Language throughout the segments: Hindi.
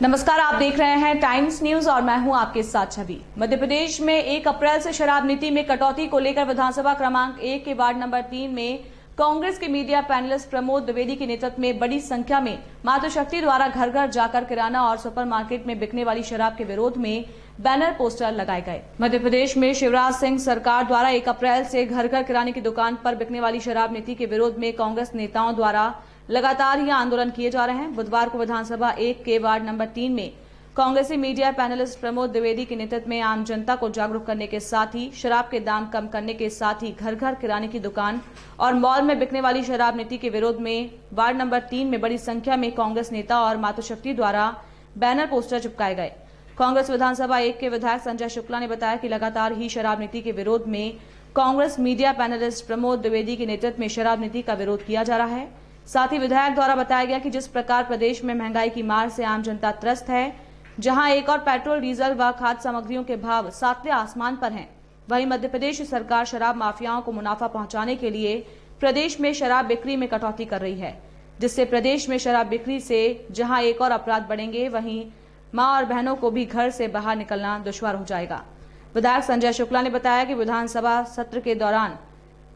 नमस्कार, आप देख रहे हैं टाइम्स न्यूज और मैं हूं आपके साथ छवि। मध्य प्रदेश में 1 अप्रैल से शराब नीति में कटौती को लेकर विधानसभा क्रमांक 1 के वार्ड नंबर 3 में कांग्रेस के मीडिया पैनलिस्ट प्रमोद द्विवेदी के नेतृत्व में बड़ी संख्या में मातृशक्ति द्वारा घर घर जाकर किराना और सुपरमार्केट में बिकने वाली शराब के विरोध में बैनर पोस्टर लगाए गए। मध्य प्रदेश में शिवराज सिंह सरकार द्वारा 1 अप्रैल से घर घर किराने की दुकान पर बिकने वाली शराब नीति के विरोध में कांग्रेस नेताओं द्वारा लगातार यह आंदोलन किए जा रहे हैं। बुधवार को विधानसभा 1 के वार्ड नंबर 3 में कांग्रेसी मीडिया पैनलिस्ट प्रमोद द्विवेदी के नेतृत्व में आम जनता को जागरूक करने के साथ ही शराब के दाम कम करने के साथ ही घर घर किराने की दुकान और मॉल में बिकने वाली शराब नीति के विरोध में वार्ड नंबर 3 में बड़ी संख्या में कांग्रेस नेता और मातृशक्ति द्वारा बैनर पोस्टर चिपकाए गए। कांग्रेस विधानसभा 1 के विधायक संजय शुक्ला ने बताया कि लगातार ही शराब नीति के विरोध में कांग्रेस मीडिया पैनलिस्ट प्रमोद द्विवेदी के नेतृत्व में शराब नीति का विरोध किया जा रहा है। साथ ही विधायक द्वारा बताया गया कि जिस प्रकार प्रदेश में महंगाई की मार से आम जनता त्रस्त है, जहां एक और पेट्रोल, डीजल व खाद्य सामग्रियों के भाव सातवें आसमान पर हैं, वहीं मध्य प्रदेश सरकार शराब माफियाओं को मुनाफा पहुंचाने के लिए प्रदेश में शराब बिक्री में कटौती कर रही है, जिससे प्रदेश में शराब बिक्री से जहां एक और अपराध बढ़ेंगे, वहीं मां और बहनों को भी घर से बाहर निकलना दुश्वार हो जाएगा। विधायक संजय शुक्ला ने बताया कि विधानसभा सत्र के दौरान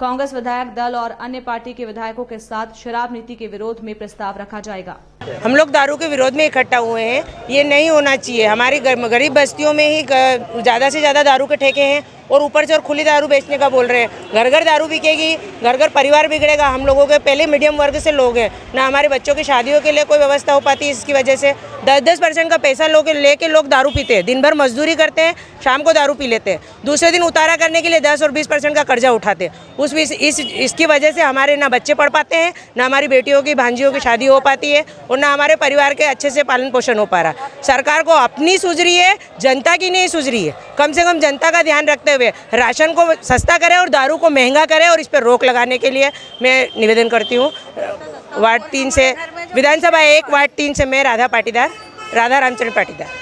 कांग्रेस विधायक दल और अन्य पार्टी के विधायकों के साथ शराब नीति के विरोध में प्रस्ताव रखा जाएगा। हम लोग दारू के विरोध में इकट्ठा हुए हैं। ये नहीं होना चाहिए। हमारी गरीब बस्तियों में ही ज़्यादा से ज़्यादा दारू के ठेके हैं और ऊपर से और खुली दारू बेचने का बोल रहे हैं। घर घर दारू बिकेगी, घर घर परिवार बिगड़ेगा। हम लोगों के पहले मीडियम वर्ग से लोग हैं ना, हमारे बच्चों की शादियों के लिए कोई व्यवस्था हो पाती है। इसकी वजह से 10-10% का पैसा लेके लोग दारू पीते हैं। दिन भर मजदूरी करते हैं, शाम को दारू पी लेते हैं। दूसरे दिन उतारा करने के लिए 10 और 20% का कर्जा उठाते हैं। इसकी वजह से हमारे ना बच्चे पढ़ पाते हैं, ना हमारी बेटियों की भांजियों की शादी हो पाती है और ना हमारे परिवार के अच्छे से पालन पोषण हो पा रहा। सरकार को अपनी सूझ रही है, जनता की नहीं सूझ रही है। कम से कम जनता का ध्यान रखते हुए राशन को सस्ता करे और दारू को महंगा करे और इस पर रोक लगाने के लिए मैं निवेदन करती हूँ। वार्ड 3 से विधानसभा 1 वार्ड 3 से मैं राधा रामचंद्र पाटीदार।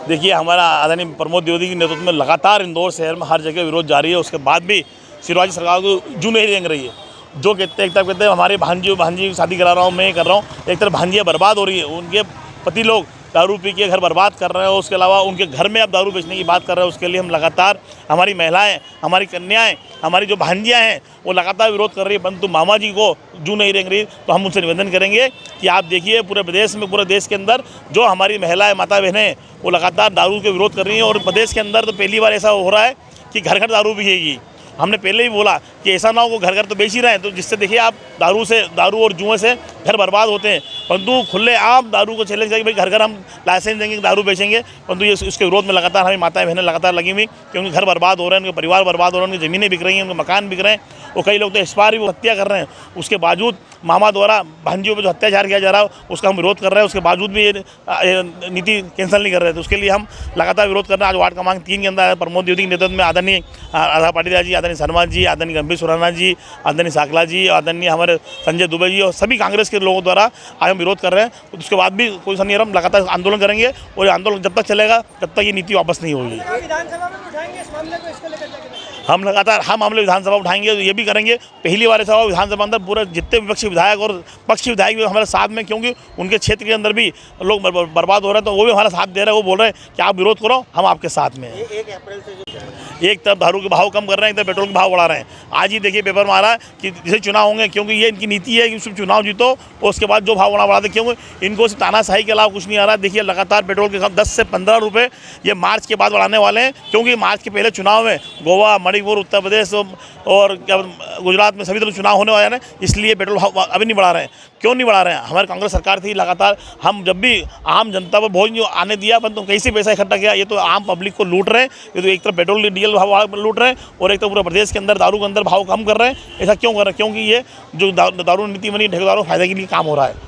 देखिए, हमारा आदरणीय प्रमोद द्विवेदी के नेतृत्व में लगातार इंदौर शहर में हर जगह विरोध जारी है। उसके बाद भी शिवराज सरकार को जू नहीं रेंग रही है। जो कहते हैं, एक तरफ कहते हैं हमारे भांजी की शादी करा रहा हूँ, मैं कर रहा हूँ, एक तरफ भांजियाँ बर्बाद हो रही है। उनके पति लोग दारू पी के घर बर्बाद कर रहे हैं और उसके अलावा उनके घर में अब दारू बेचने की बात कर रहे हैं। उसके लिए हम लगातार, हमारी महिलाएं, हमारी कन्याएं, हमारी जो भांजियां हैं वो लगातार विरोध कर रही है। परंतु मामा जी को जू नहीं रेंग रही, तो हम उनसे निवेदन करेंगे कि आप देखिए पूरे प्रदेश में, पूरे देश के अंदर जो हमारी महिलाएं, माता बहनें वो लगातार दारू के विरोध कर रही हैं। और प्रदेश के अंदर तो पहली बार ऐसा हो रहा है कि घर घर दारू बिकेगी। हमने पहले ही बोला कि ऐसा ना हो वो घर घर तो बेच ही रहे हैं, तो जिससे देखिए आप दारू और जुए से घर बर्बाद होते हैं। परंतु खुले आम दारू को चैलेंज करेंगे, भाई घर घर हम लाइसेंस देंगे, दारू बेचेंगे। परंतु ये उसके विरोध में लगातार हमारी माताएं बहनें लगातार लगी हुई कि उनके घर बर्बाद हो रहे हैं, उनके परिवार बर्बाद हो रहे हैं, उनकी ज़मीनें बिक रही हैं, उनके मकान बिक रहे हैं और कई लोग तो इस बार भी वो हत्या कर रहे हैं। उसके बावजूद मामा द्वारा भांजियों पर जो अत्याचार किया जा रहा है उसका हम विरोध कर रहे हैं। उसके बावजूद भी ये नीति कैंसिल नहीं कर रहे थे। उसके लिए हम लगातार विरोध कर रहे हैं। आज वार्ड क्रमांक 3 के अंदर प्रमोद द्विवेदी के नेतृत्व में आदरणीय राधा पाटीदार जी, आदरणीय शर्मा जी, आदरणीय गंभीर सुराना जी, आदरणीय साकला जी, आदरणीय हमारे संजय दुबे जी और सभी कांग्रेस के लोगों द्वारा आज हम विरोध कर रहे हैं। उसके बाद भी कोई सा नहीं, हम लगातार आंदोलन करेंगे और ये आंदोलन जब तक चलेगा तब तक ये नीति वापस नहीं होगी। हम लगातार मामले विधानसभा उठाएंगे, ये भी करेंगे। पहली बार ऐसा हुआ विधानसभा अंदर पूरे जितने विपक्षी विधायक और पक्षी विधायक भी हमारे साथ में, क्योंकि उनके क्षेत्र के अंदर भी लोग बर्बाद हो रहे हैं, तो वो भी हमारा साथ दे रहे हैं। वो बोल रहे हैं कि आप विरोध करो, हम आपके साथ में हैं। 1 अप्रैल से एक तरफ दारू के भाव कम कर रहे हैं, एक तरफ पेट्रोल के भाव बढ़ा रहे हैं। आज ही देखिए पेपर में आ रहा है कि जैसे चुनाव होंगे, क्योंकि ये इनकी नीति है कि सिर्फ चुनाव जीतो और उसके बाद जो भाव बढ़ाते, क्योंकि इनको सिर्फ तानाशाही के अलावा कुछ नहीं आ रहा है। देखिए लगातार पेट्रोल के 10 से 15 रुपये ये मार्च के बाद बढ़ाने वाले हैं, क्योंकि मार्च के पहले चुनाव में गोवा, मणिपुर, उत्तर प्रदेश और गुजरात में सभी तरफ चुनाव होने वाले हैं। इसलिए पेट्रोल भाव अभी नहीं बढ़ा रहे हैं। क्यों नहीं बढ़ा रहे हैं? हमारी कांग्रेस सरकार थी, लगातार हम जब भी आम जनता पर बोझ आने दिया, पर तो कैसे पैसा इकट्ठा किया। ये तो आम पब्लिक को लूट रहे हैं। ये तो एक तरफ पेट्रोल डीजल भाव लूट रहे हैं और एक तरफ पूरे प्रदेश के अंदर दारू के अंदर भाव कम कर रहे हैं। ऐसा क्यों कर रहे हैं? क्योंकि ये जो दारू नीति बनी, ठेकेदारों फायदे के लिए काम हो रहा है।